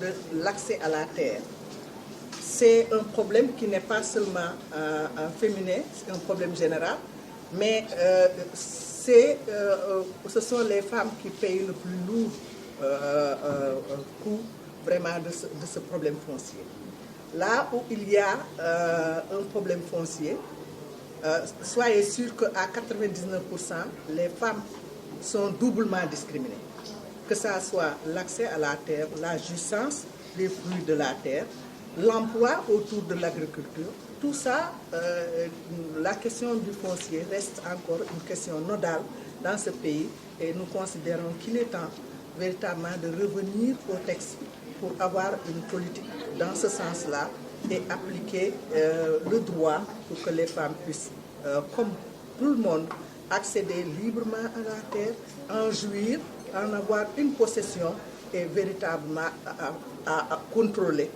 de l'accès à la terre, c'est un problème qui n'est pas seulement féminin, c'est un problème général, mais ce sont les femmes qui payent le plus lourd coût vraiment de ce problème foncier. Là où il y a un problème foncier, soyez sûr qu'à 99%, les femmes sont doublement discriminées. Que ce soit l'accès à la terre, la jouissance des fruits de la terre, l'emploi autour de l'agriculture, tout ça, la question du foncier reste encore une question nodale dans ce pays et nous considérons qu'il est temps véritablement de revenir au texte pour avoir une politique dans ce sens-là et appliquer le droit pour que les femmes puissent, comme tout le monde, accéder librement à la terre, en jouir, en avoir une possession et véritablement à contrôler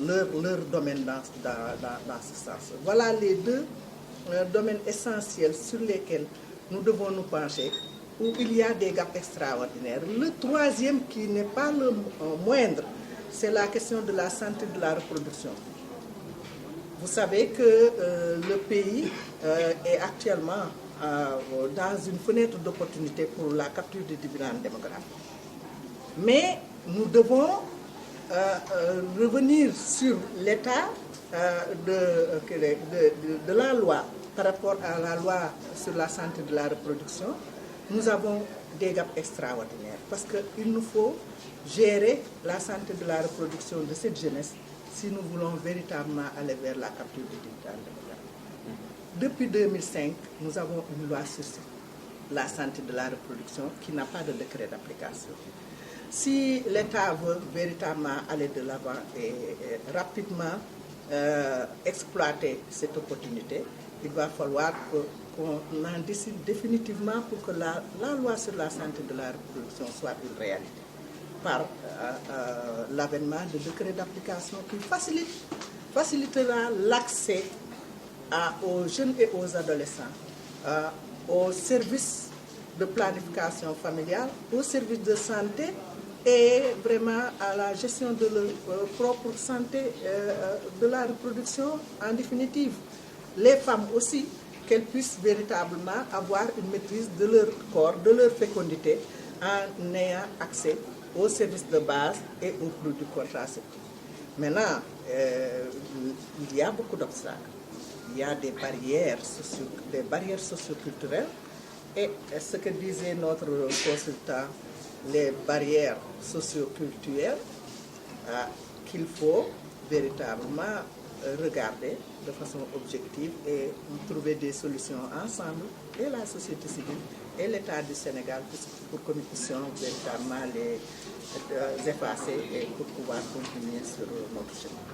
leur domaine dans ce sens. Voilà les deux domaines essentiels sur lesquels nous devons nous pencher, où il y a des gaps extraordinaires. Le troisième, qui n'est pas le moindre, c'est la question de la santé de la reproduction. Vous savez que le pays est actuellement dans une fenêtre d'opportunité pour la capture du dividende démographique. Mais nous devons revenir sur l'état de la loi par rapport à la loi sur la santé de la reproduction. Nous avons des gaps extraordinaires parce qu'il nous faut gérer la santé de la reproduction de cette jeunesse si nous voulons véritablement aller vers la capture du dividende démographique. Depuis 2005, nous avons une loi sur la santé de la reproduction qui n'a pas de décret d'application. Si l'État veut véritablement aller de l'avant et rapidement exploiter cette opportunité, il va falloir qu'on en décide définitivement pour que la loi sur la santé de la reproduction soit une réalité par l'avènement de décrets d'application qui facilitera l'accès aux jeunes et aux adolescents, aux services de planification familiale, aux services de santé et vraiment à la gestion de leur propre santé de la reproduction en définitive. Les femmes aussi, qu'elles puissent véritablement avoir une maîtrise de leur corps, de leur fécondité, en ayant accès aux services de base et aux produits contraceptifs. Maintenant, il y a beaucoup d'obstacles. Il y a des barrières socioculturelles et ce que disait notre consultant, les barrières socioculturelles qu'il faut véritablement regarder de façon objective et trouver des solutions ensemble, et la société civile et l'État du Sénégal, pour que nous puissions véritablement les effacer et pour pouvoir continuer sur notre chemin.